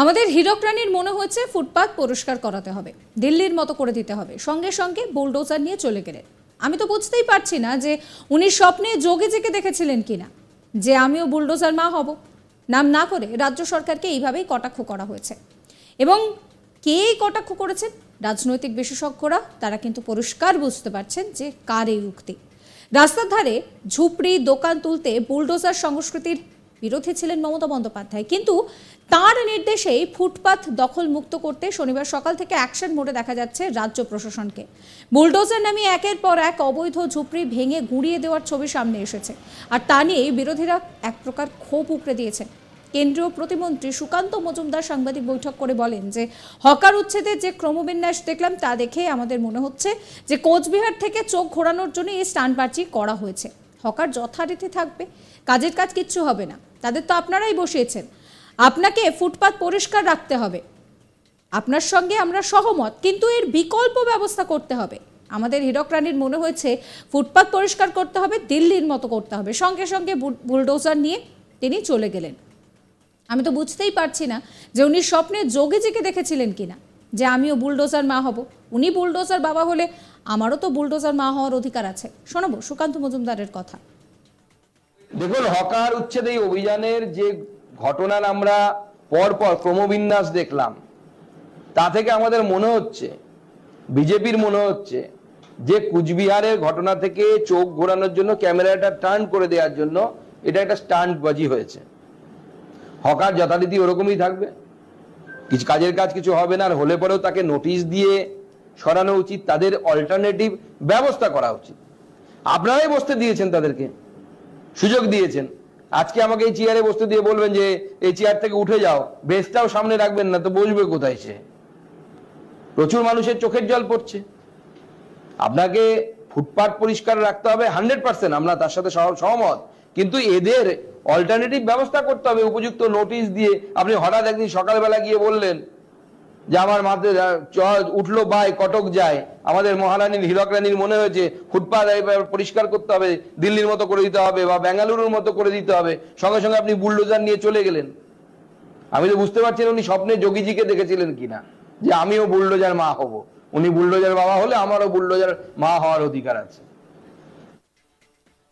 আমাদের হীরক রানীর মনে হয়েছে ফুটপাত পরিষ্কার করাতে হবে, দিল্লির মতো করে দিতে হবে, সঙ্গে সঙ্গে বুলডোজার নিয়ে চলে গেলেন। আমি তো বুঝতেই পারছি না যে উনি স্বপ্নে যোগীজিকে দেখেছিলেন কিনা যে আমিও বুলডোজার মা হব। নাম না করে রাজ্য সরকারকে এইভাবেই কটাক্ষ করা হয়েছে। এবং কে কটাক্ষ করেছেন? রাজনৈতিক বিশেষজ্ঞরা, তারা কিন্তু পরিষ্কার বুঝতে পারছেন যে কার এই উক্তি। রাস্তার ধারে ঝুপড়ি দোকান তুলতে বুলডোজার সংস্কৃতির বিরোধী ছিলেন মমতা বন্দ্যোপাধ্যায়, কিন্তু তার নির্দেশেই ফুটপাথ দখল মুক্ত করতে শনিবার সকাল থেকে অ্যাকশন মোডে দেখা যাচ্ছে রাজ্য প্রশাসনকে। বুলডোজার নামিয়ে একের পর এক অবৈধ ঝুপড়ি ভেঙে গুঁড়িয়ে দেওয়ার ছবি সামনে এসেছে, আর তা নিয়েই বিরোধীরা এক প্রকার ক্ষোভ উপড়ে দিয়েছেন। কেন্দ্রীয় প্রতিমন্ত্রী সুকান্ত মজুমদার সাংবাদিক বৈঠক করে বলেন যে হকার উচ্ছেদের যে ক্রমবিন্যাস দেখলাম তা দেখে আমাদের মনে হচ্ছে যে কোচবিহার থেকে চোখ ঘোরানোর জন্য এই স্টান্টবাজি করা হয়েছে। হকার যথারীতি থাকবে, কাজের কাজ কিচ্ছু হবে না, তাদের তো আপনারাই বসিয়েছেন। আপনাকে ফুটপাত পরিষ্কার রাখতে হবে, আপনার সঙ্গে আমরা সহমত, কিন্তু এর বিকল্প ব্যবস্থা করতে হবে। আমাদের হীরক রানীর মনে হয়েছে ফুটপাত পরিষ্কার করতে হবে, দিল্লির মতো করতে হবে। সঙ্গে সঙ্গে বুলডোজার নিয়ে তিনি চলে গেলেন। আমি তো বুঝতেই পারছি না যে উনি স্বপ্নে যোগীজিকে দেখেছিলেন কিনা যে আমিও বুলডোজার মা হব। উনি বুলডোজার বাবা হলে আমারও তো বুলডোজার মা হওয়ার অধিকার আছে। শোনাবো সুকান্ত মজুমদারের কথা। দেখুন, হকার উচ্ছেদ এই অভিযানের যে ঘটনার আমরা পরপর ক্রমবিন্যাস দেখলাম, তা থেকে আমাদের মনে হচ্ছে, বিজেপির মনে হচ্ছে যে কুচবিহারের ঘটনা থেকে চোখ ঘোরানোর জন্য, ক্যামেরাটা টার্ন করে দেওয়ার জন্য এটা একটা স্টান্টবাজি হয়েছে। হকার যথারীতি ওরকমই থাকবে, কিছু কাজের কাজ কিছু হবে না, আর হলে পরেও তাকে নোটিশ দিয়ে সরানো উচিত, তাদের অল্টারনেটিভ ব্যবস্থা করা উচিত। আপনারাই বসতে দিয়েছেন, তাদেরকে সুযোগ দিয়েছেন। আজকে আমাকে এই চেয়ারে বসতে দিয়ে বলবেন যে এই চেয়ার থেকে উঠে যাও, বেসটাও সামনে রাখবেন না, তো বসবে কোথায় সে? প্রচুর মানুষের চোখের জল পড়ছে। আপনাকে ফুটপাত পরিষ্কার রাখতে হবে 100%, আমরা তার সাথে সহমত, কিন্তু এদের অল্টারনেটিভ ব্যবস্থা করতে হবে উপযুক্ত নোটিশ দিয়ে। আপনি হঠাৎ একদিন সকালবেলা গিয়ে বললেন যে আমার মাথায় উঠলো বাই কটক যায়, আমাদের মহারানীর হীরক রানীর মনে হয়েছে ফুটপাত পরিষ্কার করতে হবে, দিল্লির মতো করে দিতে হবে বা বেঙ্গালুরুর মতো করে দিতে হবে, সঙ্গে সঙ্গে আপনি বুলডোজার নিয়ে চলে গেলেন। আমি তো বুঝতে পারছি না উনি স্বপ্নে যোগীজিকে দেখেছিলেন কিনা যে আমিও বুলডোজার মা হব। উনি বুলডোজার বাবা হলে আমারও বুলডোজার মা হওয়ার অধিকার আছে।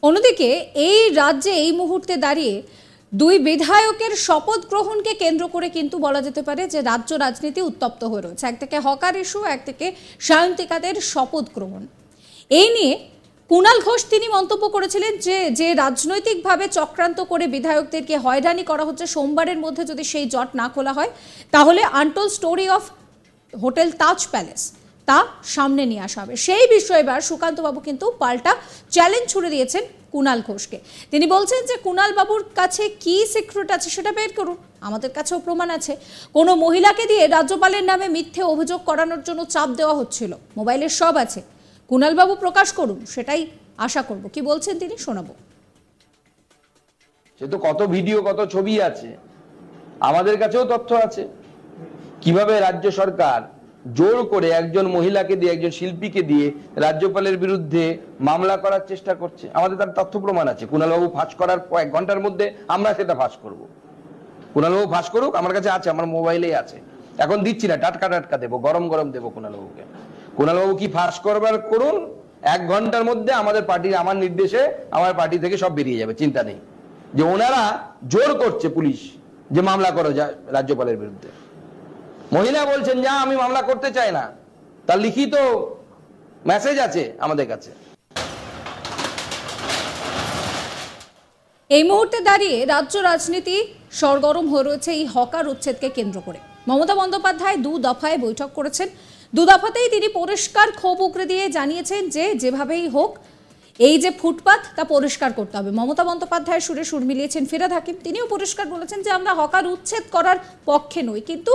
অন্যদিকে এই রাজ্যে এই মুহূর্তে দাঁড়িয়ে দুই বিধায়কের শপথ গ্রহণকে কেন্দ্র করে কিন্তু বলা যেতে পারে যে রাজ্য রাজনীতি উত্তপ্ত হয়ে রয়েছে। একদিকে হকার ইস্যু, একদিকে সায়ন্তিকাদের শপথ গ্রহণ। এই নিয়ে কুণাল ঘোষ তিনি মন্তব্য করেছিলেন যে রাজনৈতিকভাবে চক্রান্ত করে বিধায়কদেরকে হয়রানি করা হচ্ছে, সোমবারের মধ্যে যদি সেই জট না খোলা হয় তাহলে untold story of hotel Taj palace তা সামনে নিয়ে আসা হবে। সেই বিষয়ে এবার সুকান্তবাবু কিন্তু পাল্টা চ্যালেঞ্জ ছুড়ে দিয়েছেন কুণাল ঘোষকে। তিনি বলছেন যে কুণাল বাবুর কাছে কি সিক্রেট আছে সেটা বের করুন, আমাদের কাছেও প্রমাণ আছে। কোনো মহিলাকে দিয়ে রাজ্যপালের নামে মিথ্যে অভিযোগ করানোর জন্য চাপ দেওয়া হচ্ছিল, মোবাইলের সব আছে, কুণাল বাবু প্রকাশ করুন, সেটাই আশা করব। কি বলছেন তিনি, শোনাবো। সে তো কত ভিডিও, কত ছবি আছে, আমাদের কাছেও তথ্য আছে কিভাবে রাজ্য সরকার জোর করে একজন মহিলাকে দিয়ে, একজন শিল্পীকে দিয়ে রাজ্যপালের বিরুদ্ধে মামলা করার চেষ্টা করছে। আমাদের তার তথ্য প্রমাণ আছে। কুণালবাবু ফাঁস করার 1 ঘন্টার মধ্যে আমরা সেটা ফাঁস করব। কুণালবাবু ফাঁস করুক, আমার কাছে আছে, আমার মোবাইলেই আছে। এখন দিচ্ছি না, টাটকা টাটকা দেবো, গরম গরম দেবো কুণালবাবুকে। কুণালবাবু কি ফাঁস করবার করুন, 1 ঘন্টার মধ্যে আমাদের পার্টির, আমার নির্দেশে আমার পার্টি থেকে সব বেরিয়ে যাবে, চিন্তা নেই। যে ওনারা জোর করছে পুলিশ যে মামলা করা যায় রাজ্যপালের বিরুদ্ধে। মহিলা বলছেন যে আমি মামলা করতে চাই না, তার লিখিত মেসেজ আছে আমাদের কাছে। এই মুহূর্তে দাঁড়িয়ে রাজ্য রাজনীতি সরগরম হয়ে রয়েছে এই হকার উচ্ছেদকে কেন্দ্র করে। মমতা বন্দ্যোপাধ্যায় 2 দফায় বৈঠক করেছেন। 2 দফাতেই তিনি পরিষ্কার ক্ষোভ উগরে দিয়ে জানিয়েছেন যে যেভাবেই হোক এই যে ফুটপাত তা পরিষ্কার করতে হবে। মমতা বন্দ্যোপাধ্যায়ের সুরে সুর মিলিয়েছেন ফিরহাদ হাকিম, তিনিও পরিষ্কার বলেছেন যে আমরা হকার উচ্ছেদ করার পক্ষে নই, কিন্তু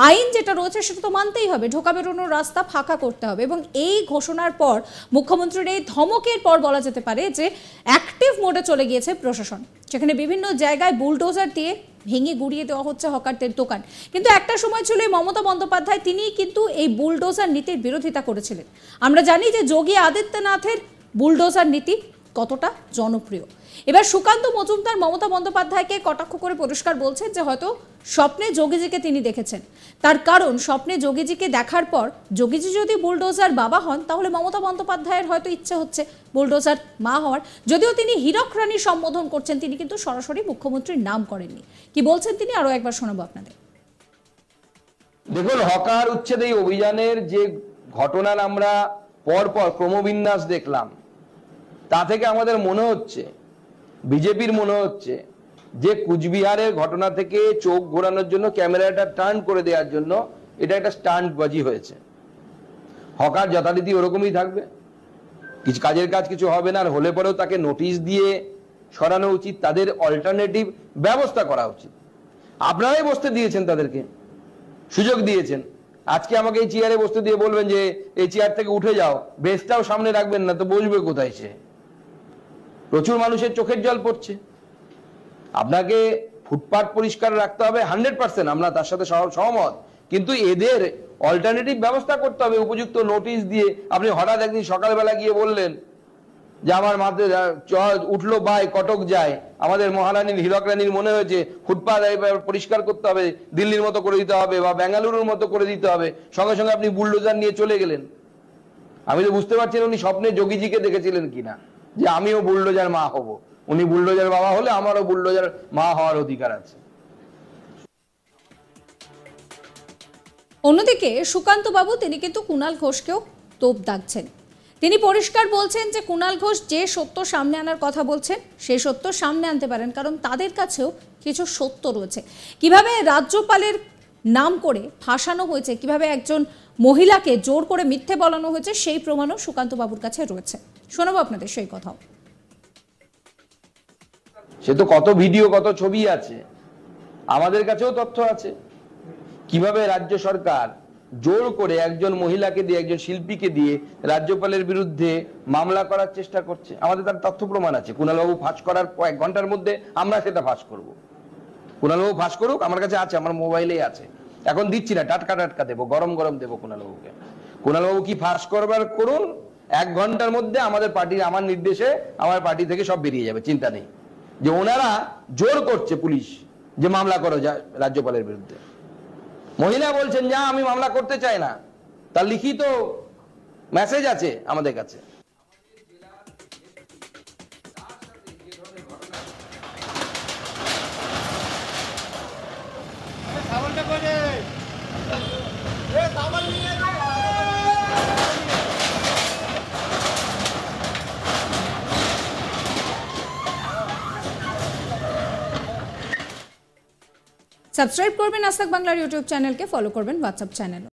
আইন যেটা রয়েছে সেটা তো মানতেই হবে, ঢোকা বেরোনোর রাস্তা ফাঁকা করতে হবে। এবং এই ঘোষণার পর, মুখ্যমন্ত্রীর এই ধমকের পর বলা যেতে পারে যে অ্যাক্টিভ মোডে চলে গিয়েছে প্রশাসন। সেখানে বিভিন্ন জায়গায় বুলডোজার দিয়ে ভেঙে গুড়িয়ে দেওয়া হচ্ছে হকারদের দোকান। কিন্তু একটা সময় ছিল মমতা বন্দ্যোপাধ্যায় তিনি কিন্তু এই বুলডোজার নীতির বিরোধিতা করেছিলেন। আমরা জানি যে যোগী আদিত্যনাথের বুলডোজার নীতি কতটা জনপ্রিয়। এবার সুকান্ত মজুমদার মমতা বন্দ্যোপাধ্যায়কে কটাক্ষ করে পরিষ্কার বলছেন যে হয়তো স্বপ্নে যোগীজিকে তিনি দেখেছেন। তার কারণ স্বপ্নে যোগীজিকে দেখার পর যোগীজি যদি বুলডোজার বাবা হন তাহলে মমতা বন্দ্যোপাধ্যায়ের হয়তো ইচ্ছে হচ্ছে বুলডোজার মা হওয়ার। যদিও তিনি হীরক রানী সম্বোধন করছেন, তিনি কিন্তু সরাসরি মুখ্যমন্ত্রীর নাম করেননি। কি বলছেন তিনি আরো একবার শোনাবো আপনাদের। দেখুন, হকার উচ্ছেদ এই অভিযানের যে ঘটনার আমরা পরপর ক্রমবিন্যাস দেখলাম, তা থেকে আমাদের মনে হচ্ছে, বিজেপির মনে হচ্ছে যে কুচবিহারের ঘটনা থেকে চোখ ঘোরানোর জন্য, ক্যামেরাটা টার্ন করে দেওয়ার জন্য এটা একটা স্টান্টবাজি হয়েছে। হকার যথারীতি ওরকমই থাকবে, কিছু কাজের কাজ কিছু হবে না, আর হলে পরেও তাকে নোটিশ দিয়ে সরানো উচিত, তাদের অল্টারনেটিভ ব্যবস্থা করা উচিত। আপনারাই বসতে দিয়েছেন, তাদেরকে সুযোগ দিয়েছেন। আজকে আমাকে এই চেয়ারে বসতে দিয়ে বলবেন যে এই চেয়ার থেকে উঠে যাও, বেসটাও সামনে রাখবেন না, তো বসবে কোথায় সে? প্রচুর মানুষের চোখের জল পড়ছে। আপনাকে ফুটপাত পরিষ্কার রাখতে হবে 100%, আমরা তার সাথে সহমত, কিন্তু এদের অল্টারনেটিভ ব্যবস্থা করতে হবে উপযুক্ত নোটিশ দিয়ে। আপনি হঠাৎ একদিন সকালবেলা গিয়ে বললেন যে আমার মাথায় উঠলো বাই কটক যায়, আমাদের মহারানীর হীরক রানীর মনে হয়েছে ফুটপাত পরিষ্কার করতে হবে, দিল্লির মতো করে দিতে হবে বা বেঙ্গালুরুর মতো করে দিতে হবে, সঙ্গে সঙ্গে আপনি বুলডোজার নিয়ে চলে গেলেন। আমি তো বুঝতে পারছি না উনি স্বপ্নে যোগীজিকে দেখেছিলেন কিনা যে আমিও বুলডোজার মা হব। উনি বুলডোজার বাবা হলে আমারও বুলডোজার মা হওয়ার অধিকার আছে। অন্যদিকে সুকান্ত বাবু তিনি কিন্তু কুণাল ঘোষকেও তোপ দাগছেন। তিনি পরিষ্কার বলছেন যে কুণাল ঘোষ যে সত্য সামনে আনার কথা বলছেন সেই সত্য সামনে আনতে পারেন, কারণ তাদের কাছেও কিছু সত্য রয়েছে। কিভাবে রাজ্যপালের নাম করে ফাঁসানো হয়েছে, কিভাবে একজন মহিলাকে জোর করে মিথ্যে বলানো হয়েছে, সেই প্রমাণও সুকান্ত বাবুর কাছে রয়েছে। শোনাবো আপনাদের সেই কথাও। সে তো কত ভিডিও, কত ছবি আছে, আমাদের কাছেও তথ্য আছে কিভাবে রাজ্য সরকার জোর করে একজন মহিলাকে দিয়ে, একজন শিল্পীকে দিয়ে রাজ্যপালের বিরুদ্ধে মামলা করার চেষ্টা করছে। আমাদের তার তথ্য প্রমাণ আছে। কুণালবাবু ফাঁস করার 1 ঘন্টার মধ্যে আমরা সেটা ফাঁস করব। কুণালবাবু ফাঁস করুক, আমার কাছে আছে, আমার মোবাইলেই আছে, এখন দিচ্ছি না, টাটকা টাটকা দেবো, গরম গরম দেবো কুণালবাবুকে। কুণালবাবু কি ফাঁস করবার করুন, 1 ঘন্টার মধ্যে আমাদের পার্টির, আমার নির্দেশে আমার পার্টি থেকে সব বেরিয়ে যাবে, চিন্তা নেই। যে ওনারা জোর করছে পুলিশ যে মামলা করো যায় রাজ্যপালের বিরুদ্ধে। মহিলা বলছেন যা আমি মামলা করতে চাই না, তার লিখিত মেসেজ আছে আমাদের কাছে। সাবস্ক্রাইব করবেন আজ তাক বাংলার ইউটিউব চ্যানেলকে, ফলো করবেন হোয়াটসঅ্যাপ চ্যানেল।